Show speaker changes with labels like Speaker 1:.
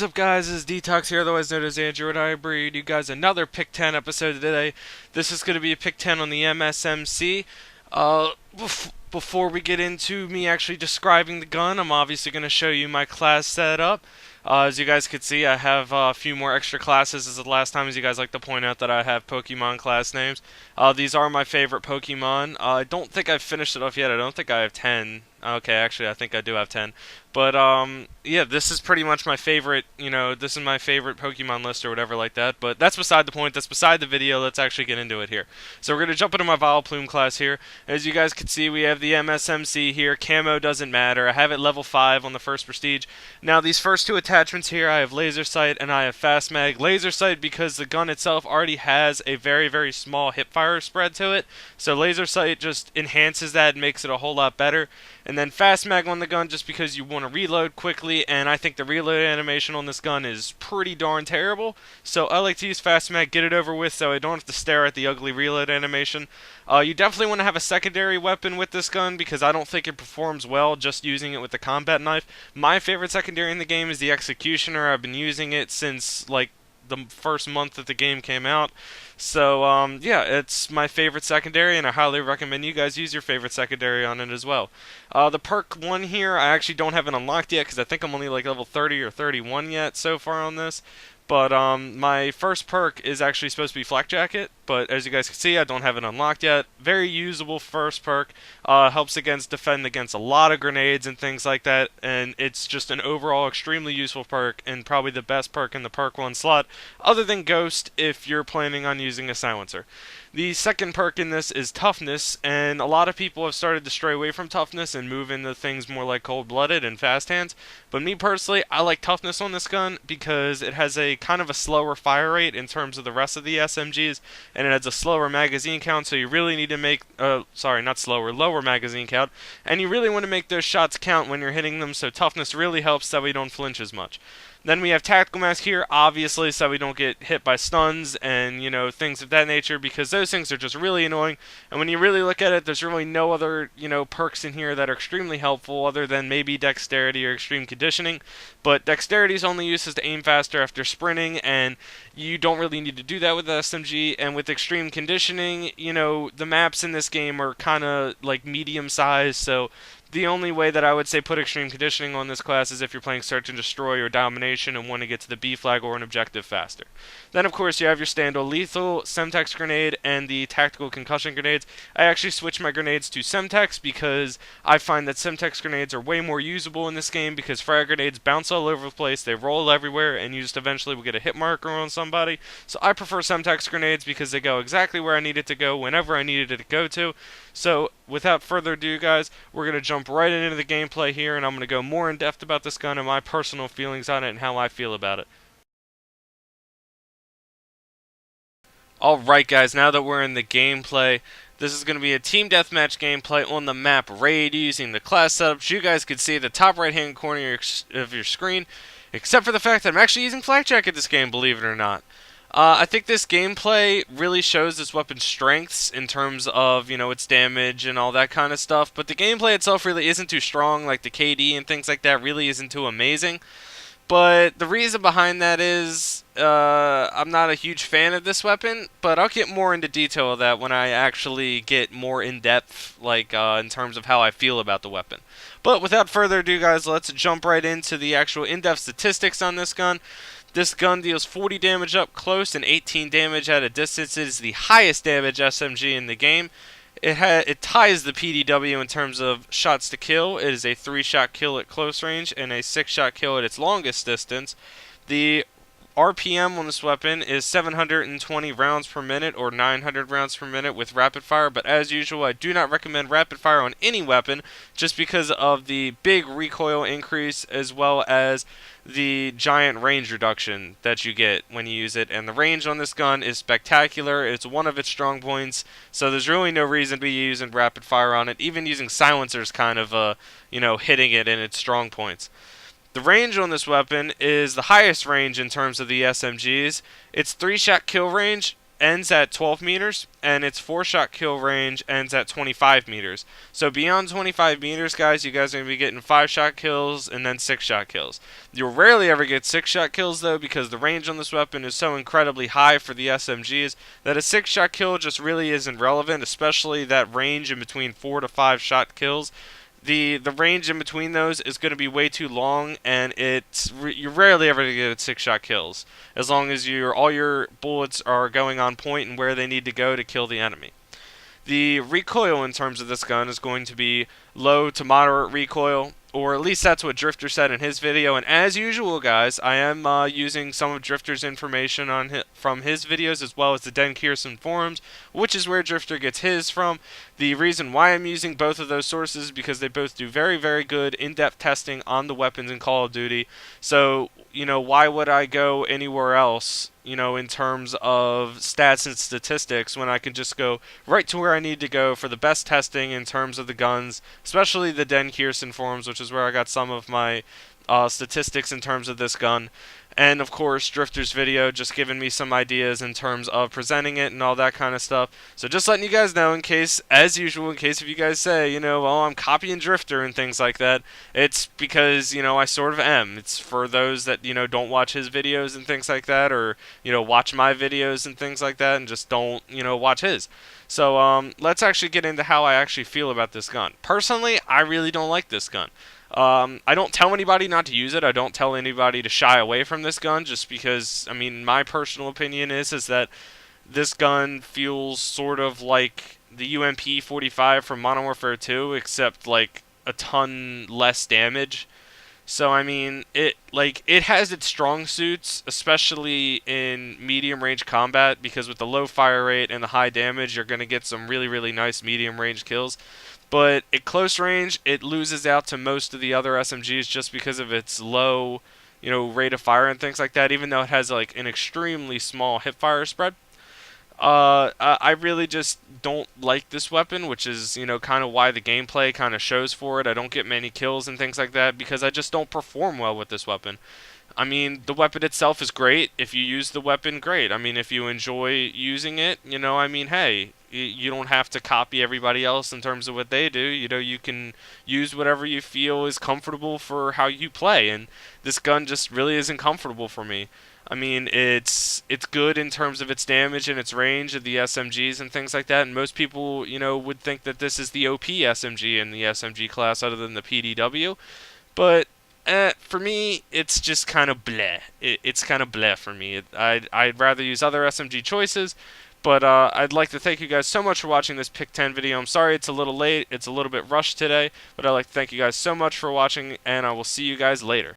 Speaker 1: What's up, guys? This is DToxicz here, otherwise known as Andrew, and I bring you guys another Pick 10 episode today. This is going to be a Pick 10 on the MSMC. Before we get into me actually describing the gun, I'm obviously going to show you my class setup. As you guys can see, I have a few more extra classes. This is the last time, as you guys like to point out, that I have Pokemon class names. These are my favorite Pokemon. I don't think I've finished it off yet. I don't think I have 10. Okay, actually, I think I do have 10. But, yeah, this is pretty much my favorite, this is my favorite Pokemon list or whatever like that. But that's beside the point. That's beside the video. Let's actually get into it here. So we're going to jump into my Vileplume class here. As you guys can see, we have the MSMC here. Camo doesn't matter. I have it level 5 on the first prestige. Now, these first two attachments here, I have Laser Sight and I have Fast Mag. Laser Sight because the gun itself already has a very, very small hipfire spread to it. So Laser Sight just enhances that and makes it a whole lot better. And then Fast Mag on the gun just because you want to reload quickly, and I think the reload animation on this gun is pretty darn terrible. So I like to use Fast Mag, get it over with so I don't have to stare at the ugly reload animation. You definitely want to have a secondary weapon with this gun because I don't think it performs well just using it with the combat knife. My favorite secondary in the game is the Executioner. I've been using it since like the first month that the game came out. So, yeah, it's my favorite secondary, and I highly recommend you guys use your favorite secondary on it as well. The perk one here, I actually don't have it unlocked yet, because I think I'm only like level 30 or 31 yet so far on this. But, my first perk is actually supposed to be Flak Jacket, but as you guys can see, I don't have it unlocked yet. Very usable first perk, helps defend against a lot of grenades and things like that, and it's just an overall extremely useful perk, and probably the best perk in the perk 1 slot, other than Ghost if you're planning on using a silencer. The second perk in this is Toughness, and a lot of people have started to stray away from Toughness and move into things more like Cold-Blooded and Fast Hands, but me personally, I like Toughness on this gun because it has a kind of a slower fire rate in terms of the rest of the SMGs, and it has a slower magazine count, so you really need to make, lower magazine count, and you really want to make those shots count when you're hitting them, so Toughness really helps so we don't flinch as much. Then we have Tactical Mask here, obviously, so we don't get hit by stuns and, things of that nature, because those things are just really annoying. And when you really look at it, there's really no other, perks in here that are extremely helpful other than maybe Dexterity or Extreme Conditioning. But Dexterity's only use is to aim faster after sprinting, and you don't really need to do that with the SMG. And with Extreme Conditioning, the maps in this game are kind of like medium size, so the only way that I would say put Extreme Conditioning on this class is if you're playing Search and Destroy or Domination and want to get to the B flag or an objective faster. Then, of course, you have your Standard Lethal, Semtex Grenade, and the Tactical Concussion Grenades. I actually switched my grenades to Semtex because I find that Semtex Grenades are way more usable in this game because frag grenades bounce all over the place, they roll everywhere, and you just eventually will get a hit marker on somebody. So I prefer Semtex Grenades because they go exactly where I need it to go whenever I needed it to go to. So, without further ado, guys, we're going to jump right into the gameplay here, and I'm going to go more in depth about this gun and my personal feelings on it and how I feel about it. Alright, guys, now that we're in the gameplay, this is going to be a team deathmatch gameplay on the map Raid using the class setups. You guys can see at the top right hand corner of your screen, except for the fact that I'm actually using Flak Jacket this game, believe it or not. I think this gameplay really shows this weapon's strengths in terms of, its damage and all that kind of stuff, but the gameplay itself really isn't too strong, like the KD and things like that really isn't too amazing. But the reason behind that is, I'm not a huge fan of this weapon, but I'll get more into detail of that when I actually get more in-depth, like, in terms of how I feel about the weapon. But without further ado, guys, let's jump right into the actual in-depth statistics on this gun. This gun deals 40 damage up close and 18 damage at a distance. It is the highest damage SMG in the game. It ties the PDW in terms of shots to kill. It is a 3-shot kill at close range and a 6-shot kill at its longest distance. The RPM on this weapon is 720 rounds per minute or 900 rounds per minute with rapid fire, but as usual I do not recommend rapid fire on any weapon just because of the big recoil increase as well as the giant range reduction that you get when you use it. And the range on this gun is spectacular. It's one of its strong points, so there's really no reason to be using rapid fire on it. Even using silencers kind of hitting it in its strong points. The range on this weapon is the highest range in terms of the SMGs. Its 3-shot kill range ends at 12 meters, and its 4-shot kill range ends at 25 meters. So beyond 25 meters, guys, you guys are going to be getting 5-shot kills and then 6-shot kills. You'll rarely ever get 6-shot kills, though, because the range on this weapon is so incredibly high for the SMGs that a 6-shot kill just really isn't relevant, especially that range in between 4 to 5-shot kills. The range in between those is going to be way too long, and you're rarely ever going to get 6-shot kills as long as all your bullets are going on point and where they need to go to kill the enemy. The recoil in terms of this gun is going to be low to moderate recoil, or at least that's what Drifter said in his video. And as usual, guys, I am using some of Drifter's information from his videos, as well as the DToxicz forums, which is where Drifter gets his from. The reason why I'm using both of those sources is because they both do very, very good in-depth testing on the weapons in Call of Duty. So, why would I go anywhere else, in terms of stats and statistics, when I can just go right to where I need to go for the best testing in terms of the guns, especially the DToxicz forums, which is where I got some of my statistics in terms of this gun. And of course, Drifter's video just giving me some ideas in terms of presenting it and all that kind of stuff. So just letting you guys know, in case, as usual, in case if you guys say, well, I'm copying Drifter and things like that, it's because, I sort of am. It's for those that, don't watch his videos and things like that, or, watch my videos and things like that and just don't, watch his. So let's actually get into how I actually feel about this gun. Personally, I really don't like this gun. I don't tell anybody not to use it. I don't tell anybody to shy away from this gun, just because, my personal opinion is that this gun feels sort of like the UMP-45 from Modern Warfare 2, except like a ton less damage. So it has its strong suits, especially in medium range combat, because with the low fire rate and the high damage, you're going to get some really, really nice medium range kills. But at close range, it loses out to most of the other SMGs just because of its low, rate of fire and things like that, even though it has like an extremely small hipfire spread. I really just don't like this weapon, which is, kind of why the gameplay kind of shows for it. I don't get many kills and things like that because I just don't perform well with this weapon. The weapon itself is great. If you use the weapon, great. If you enjoy using it, hey, you don't have to copy everybody else in terms of what they do. You can use whatever you feel is comfortable for how you play, and this gun just really isn't comfortable for me. It's good in terms of its damage and its range of the SMGs and things like that, and most people, would think that this is the OP SMG in the SMG class other than the PDW, but for me, it's just kind of bleh. It's kind of bleh for me. I'd rather use other SMG choices, but I'd like to thank you guys so much for watching this Pick 10 video. I'm sorry it's a little late. It's a little bit rushed today, but I'd like to thank you guys so much for watching, and I will see you guys later.